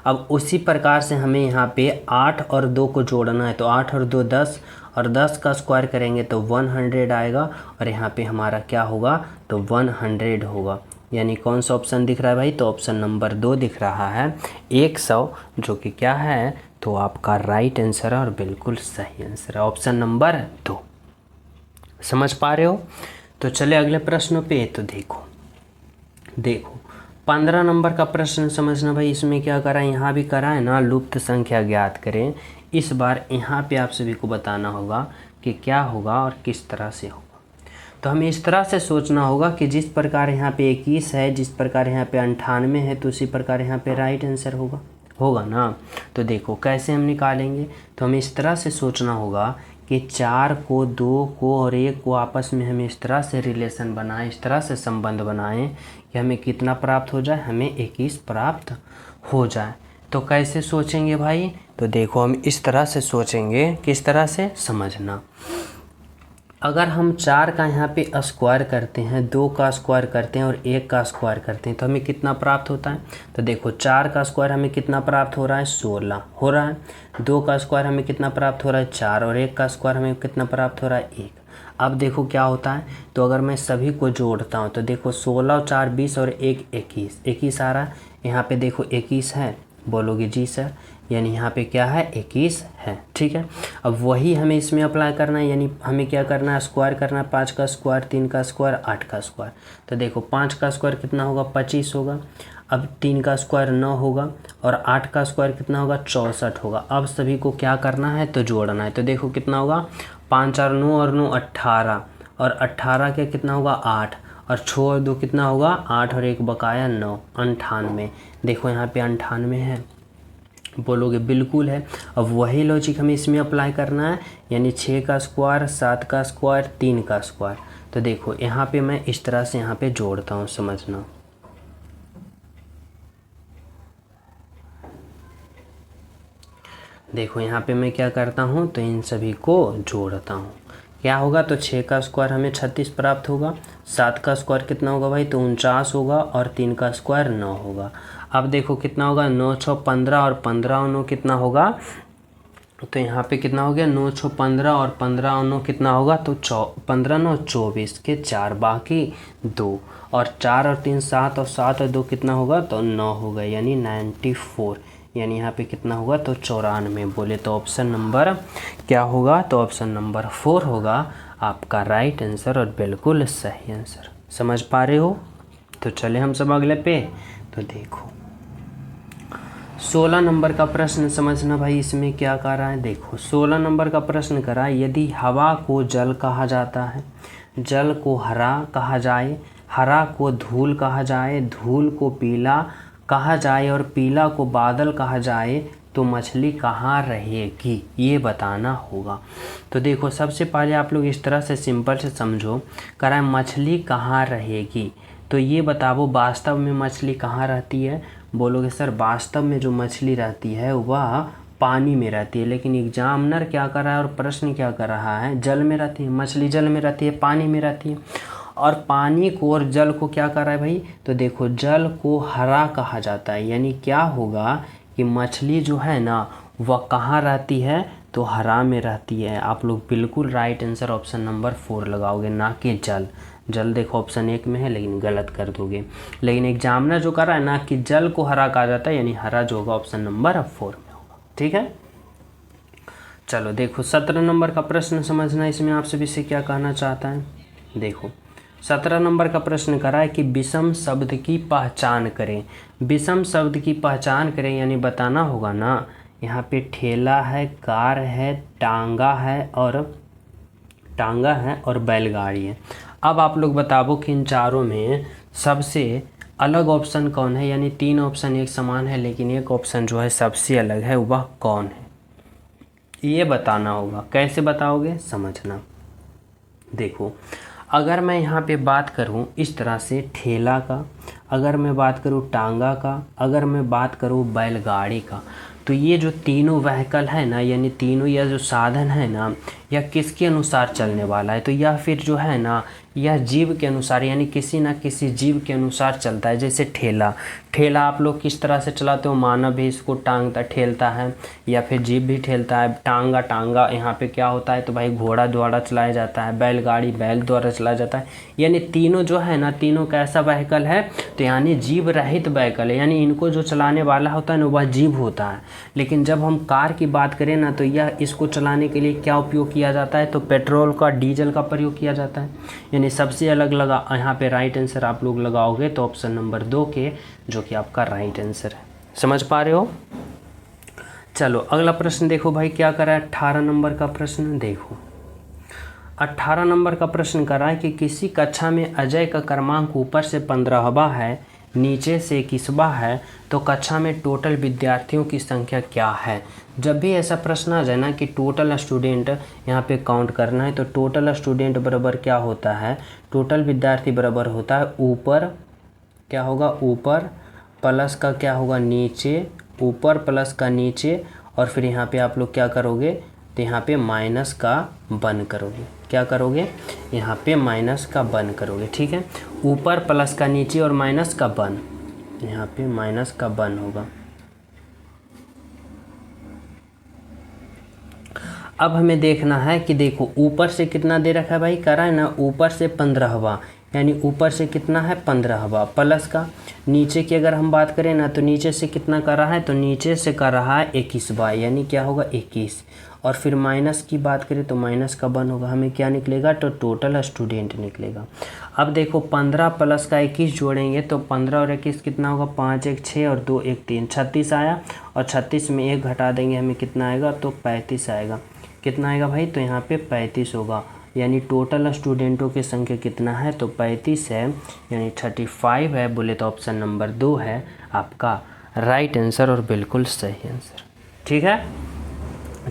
अब उसी प्रकार से हमें यहाँ पे 8 और 2 को जोड़ना है, तो 8 और 2 10, और 10 का स्क्वायर करेंगे तो 100 आएगा, और यहाँ पे हमारा क्या होगा, तो 100 होगा। यानी कौन सा ऑप्शन दिख रहा है भाई, तो ऑप्शन नंबर 2 दिख रहा है, 100, जो कि क्या है, तो आपका राइट आंसर है और बिल्कुल सही आंसर है, ऑप्शन नंबर 2। समझ पा रहे हो। तो चले अगले प्रश्नों पे। तो देखो 15 नंबर का प्रश्न समझना भाई। इसमें क्या करा है, यहाँ भी करा है ना लुप्त संख्या ज्ञात करें। इस बार यहाँ पे आप सभी को बताना होगा कि क्या होगा और किस तरह से होगा। तो हमें इस तरह से सोचना होगा कि जिस प्रकार यहाँ पे 21 है, जिस प्रकार यहाँ पे 98 है, तो उसी प्रकार यहाँ पे राइट आंसर होगा। होगा ना। तो देखो कैसे हम निकालेंगे, तो हमें इस तरह से सोचना होगा कि 4 को, 2 को और 1 को आपस में हमें इस तरह से रिलेशन बनाएं, इस तरह से संबंध बनाएं कि हमें कितना प्राप्त हो जाए, हमें 21 प्राप्त हो जाए। तो कैसे सोचेंगे भाई, तो देखो हम इस तरह से सोचेंगे, किस तरह से समझना। अगर हम 4 का यहाँ पे स्क्वायर करते हैं, 2 का स्क्वायर करते हैं और 1 का स्क्वायर करते हैं तो हमें कितना प्राप्त होता है। तो देखो 4 का स्क्वायर हमें कितना प्राप्त हो रहा है, 16 हो रहा है। 2 का स्क्वायर हमें कितना प्राप्त हो रहा है, 4, और 1 का स्क्वायर हमें कितना प्राप्त हो रहा है, 1। अब देखो क्या होता है, तो अगर मैं सभी को जोड़ता हूँ तो देखो 16 और 4 20 और 1 21, 21 आ रहा है। यहाँ पे देखो 21 है, बोलोगे जी सर, यानी यहाँ पे क्या है, 21 है। ठीक है, अब वही हमें इसमें अप्लाई करना है, यानी हमें क्या करना है, स्क्वायर करना है। 5 का स्क्वायर, 3 का स्क्वायर, 8 का स्क्वायर। तो देखो 5 का स्क्वायर कितना होगा, 25 होगा। अब 3 का स्क्वायर 9 होगा और 8 का स्क्वायर कितना होगा, 64 होगा। अब सभी को क्या करना है, तो जोड़ना है। तो देखो कितना होगा, 5 और 9 और 9 18, और 18 के कितना होगा, 8, और 6 और 2 कितना होगा, 8, और 1 बकाया 9, 98। देखो यहाँ पे 98 है, बोलोगे बिल्कुल है। अब वही लॉजिक हमें इसमें अप्लाई करना है, यानी 6 का स्क्वायर, 7 का स्क्वायर, 3 का स्क्वायर। तो देखो यहाँ पे मैं इस तरह से यहाँ पे जोड़ता हूँ, समझना। देखो यहाँ पे मैं क्या करता हूँ, तो इन सभी को जोड़ता हूँ। क्या होगा, तो 6 का स्क्वायर हमें 36 प्राप्त होगा। 7 का स्क्वायर कितना होगा भाई, तो 49 होगा, और 3 का स्क्वायर 9 होगा। अब देखो कितना होगा, 9 6 15, और 15 और 9 कितना होगा, तो यहाँ पे कितना हो गया, 9 6 15, और 15 और 9 कितना होगा, तो 15 9 24 के 4, बाकी 2, और 4 और 3 7, और 7 और 2 कितना होगा, तो 9 होगा, यानी 94। यानी यहाँ पे कितना होगा, तो 94। बोले तो ऑप्शन नंबर क्या होगा, तो ऑप्शन नंबर 4 होगा आपका राइट आंसर, और बिल्कुल सही आंसर। समझ पा रहे हो। तो चले हम सब अगले पे। तो देखो 16 नंबर का प्रश्न समझना भाई, इसमें क्या कह रहा है। देखो 16 नंबर का प्रश्न करा, यदि हवा को जल कहा जाता है, जल को हरा कहा जाए, हरा को धूल कहा जाए, धूल को पीला कहा जाए, और पीला को बादल कहा जाए, तो मछली कहाँ रहेगी, ये बताना होगा। तो देखो सबसे पहले आप लोग इस तरह से सिंपल से समझो, कह रहा है मछली कहाँ रहेगी, तो ये बताओ वास्तव में मछली कहाँ रहती है। बोलोगे सर वास्तव में जो मछली रहती है वह पानी में रहती है, लेकिन एग्जामिनर क्या कर रहा है और प्रश्न क्या कर रहा है, जल में रहती है। मछली जल में रहती है, पानी में रहती है, और पानी को और जल को क्या कर रहा है भाई, तो देखो जल को हरा कहा जाता है, यानी क्या होगा कि मछली जो है ना वह कहाँ रहती है, तो हरा में रहती है। आप लोग बिल्कुल राइट आंसर ऑप्शन नंबर 4 लगाओगे, ना कि जल। जल देखो ऑप्शन 1 में है, लेकिन गलत कर दोगे। लेकिन एग्जामिनर जो कर रहा है ना कि जल को हरा कहा जाता है, यानी हरा जो होगा ऑप्शन नंबर 4 में होगा। ठीक है, चलो देखो 17 नंबर का प्रश्न समझना, इसमें आप सभी से क्या कहना चाहता है। देखो 17 नंबर का प्रश्न करा है कि विषम शब्द की पहचान करें। विषम शब्द की पहचान करें यानी बताना होगा ना, यहाँ पे ठेला है, कार है, टांगा है और बैलगाड़ी है। अब आप लोग बताओ कि इन चारों में सबसे अलग ऑप्शन कौन है, यानी 3 ऑप्शन एक समान है लेकिन एक ऑप्शन जो है सबसे अलग है, वह कौन है, ये बताना होगा। कैसे बताओगे, समझना। देखो अगर मैं यहाँ पे बात करूँ इस तरह से ठेला का, अगर मैं बात करूँ टांगा का, अगर मैं बात करूँ बैलगाड़ी का, तो ये जो तीनों व्हीकल है ना, यानी तीनों यह जो साधन है ना, यह किसके अनुसार चलने वाला है, तो यह फिर जो है ना यह जीव के अनुसार, यानी किसी ना किसी जीव के अनुसार चलता है। जैसे ठेला आप लोग किस तरह से चलाते हो, मानव भी इसको ठेलता है या फिर जीव भी ठेलता है। टांगा यहाँ पे क्या होता है, तो भाई घोड़ा द्वारा चलाया जाता है, बैलगाड़ी बैल द्वारा चलाया जाता है। यानी तीनों जो है ना, तीनों कैसा व्हीकल है, तो यानी जीव रहित व्हीकल है, यानी इनको जो चलाने वाला होता है ना वह जीव होता है। लेकिन जब हम कार की बात करें ना, तो यह इसको चलाने के लिए क्या उपयोग किया जाता है, तो पेट्रोल का, डीजल का प्रयोग किया जाता है। यानी सबसे अलग लगा यहाँ पे राइट आंसर आप लोग लगाओगे तो ऑप्शन नंबर 2 के, जो कि आपका राइट आंसर है। समझ पा रहे हो। चलो अगला प्रश्न देखो भाई क्या करा है, 18 नंबर का प्रश्न देखो। 18 नंबर का प्रश्न करा है कि किसी कक्षा में अजय का क्रमांक ऊपर से 15वां है, नीचे से 21वां है तो कक्षा में टोटल विद्यार्थियों की संख्या क्या है। जब भी ऐसा प्रश्न आ जाए ना कि टोटल स्टूडेंट यहाँ पे काउंट करना है तो टोटल स्टूडेंट बराबर क्या होता है, टोटल विद्यार्थी बराबर होता है ऊपर क्या होगा, ऊपर प्लस का क्या होगा नीचे, ऊपर प्लस का नीचे, और फिर यहाँ पे आप लोग क्या करोगे तो यहाँ पे माइनस का वन करोगे। क्या करोगे, यहाँ पे माइनस का वन करोगे। ठीक है, ऊपर प्लस का नीचे और माइनस का वन, यहाँ पे माइनस का वन होगा। अब हमें देखना है कि देखो ऊपर से कितना दे रखा है भाई, करा है ना, ऊपर से 15वां, यानी ऊपर से कितना है 15वां, प्लस का नीचे की अगर हम बात करें ना तो नीचे से कितना कर रहा है, तो नीचे से कर रहा है 21वां, यानी क्या होगा 21, और फिर माइनस की बात करें तो माइनस का वन होगा। हमें क्या निकलेगा, तो टोटल स्टूडेंट निकलेगा। अब देखो 15 प्लस का 21 जोड़ेंगे तो 15 और 21 कितना होगा, 5 1 6 और 2 1 3, 36 आया, और 36 में 1 घटा देंगे हमें कितना आएगा, तो 35 आएगा। कितना आएगा भाई, तो यहाँ पे 35 होगा, यानी टोटल स्टूडेंटों की संख्या कितना है, तो 35 है, यानी 35 है। बोले तो ऑप्शन नंबर 2 है आपका राइट आंसर और बिल्कुल सही आंसर। ठीक है,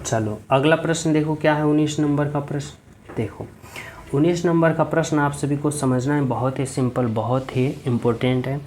चलो अगला प्रश्न देखो क्या है, 19 नंबर का प्रश्न। देखो 19 नंबर का प्रश्न आप सभी को समझना है, बहुत ही सिंपल, बहुत ही इम्पोर्टेंट है।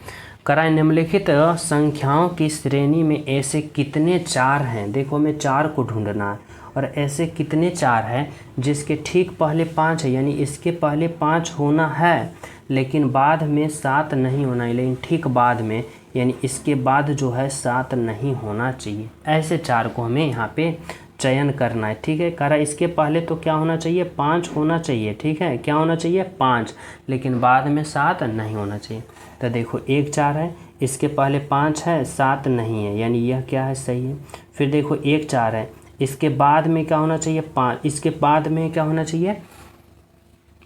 कराए निम्नलिखित संख्याओं की श्रेणी में ऐसे कितने चार हैं। देखो हमें चार को ढूंढना है, और ऐसे कितने चार हैं जिसके ठीक पहले 5 है, यानी इसके पहले 5 होना है लेकिन बाद में 7 नहीं होना है, लेकिन ठीक बाद में, यानी इसके बाद जो है 7 नहीं होना चाहिए। ऐसे चार को हमें यहाँ पे चयन करना है। ठीक है, करा इसके पहले तो क्या होना चाहिए, 5 होना चाहिए। ठीक है, क्या होना चाहिए 5, लेकिन बाद में 7 नहीं होना चाहिए। तो देखो 1 4 है, इसके पहले 5 है, 7 नहीं है, यानी यह क्या है, सही है। फिर देखो 1 4 है, इसके बाद में क्या होना चाहिए 5, इसके बाद में क्या होना चाहिए,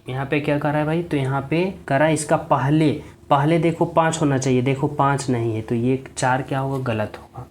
यहाँ पे क्या करा है भाई, तो यहाँ पे करा इसका पहले देखो 5 होना चाहिए, देखो 5 नहीं है तो ये 4 क्या होगा, गलत होगा।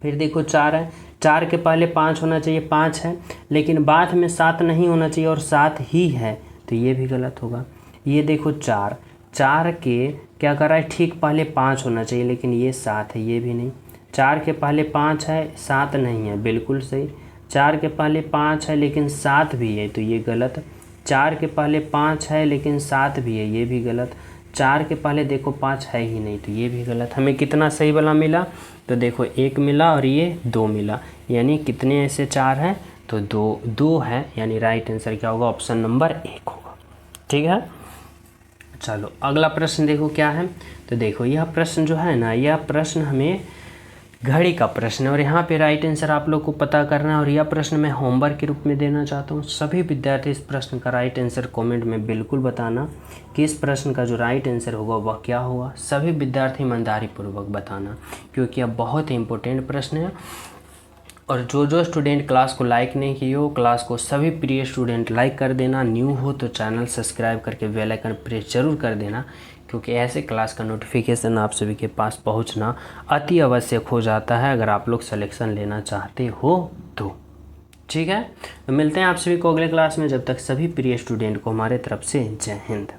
फिर देखो 4 है, 4 के पहले 5 होना चाहिए, 5 है, लेकिन बाद में 7 नहीं होना चाहिए और 7 ही है, तो ये भी गलत होगा। ये देखो 4 के क्या कर रहा है, ठीक पहले 5 होना चाहिए, लेकिन ये 7 है, ये भी नहीं। 4 के पहले 5 है, 7 नहीं है, बिल्कुल सही। 4 के पहले 5 है लेकिन 7 भी है, तो ये गलत। 4 के पहले 5 है लेकिन 7 भी है, ये भी गलत। 4 के पहले देखो 5 है ही नहीं, तो ये भी गलत। हमें कितना सही वाला मिला, तो देखो 1 मिला और ये 2 मिला, यानी कितने ऐसे 4 हैं, तो 2 है, यानी राइट आंसर क्या होगा, ऑप्शन नंबर 1 होगा। ठीक है, चलो अगला प्रश्न देखो क्या है। तो देखो यह प्रश्न जो है ना, यह प्रश्न हमें घड़ी का प्रश्न है, और यहाँ पे राइट आंसर आप लोग को पता करना है, और यह प्रश्न मैं होमवर्क के रूप में देना चाहता हूँ। सभी विद्यार्थी इस प्रश्न का राइट आंसर कमेंट में बिल्कुल बताना कि इस प्रश्न का जो राइट आंसर होगा वह क्या होगा। सभी विद्यार्थी ईमानदारी पूर्वक बताना, क्योंकि यह बहुत ही इंपॉर्टेंट प्रश्न है। और जो स्टूडेंट क्लास को लाइक नहीं किए हो, क्लास को सभी प्रिय स्टूडेंट लाइक कर देना। न्यू हो तो चैनल सब्सक्राइब करके बेल आइकन प्रेस जरूर कर देना, क्योंकि ऐसे क्लास का नोटिफिकेशन आप सभी के पास पहुंचना अति आवश्यक हो जाता है अगर आप लोग सिलेक्शन लेना चाहते हो तो। ठीक है, तो मिलते हैं आप सभी को अगले क्लास में। जब तक सभी प्रिय स्टूडेंट को हमारे तरफ से जय हिंद।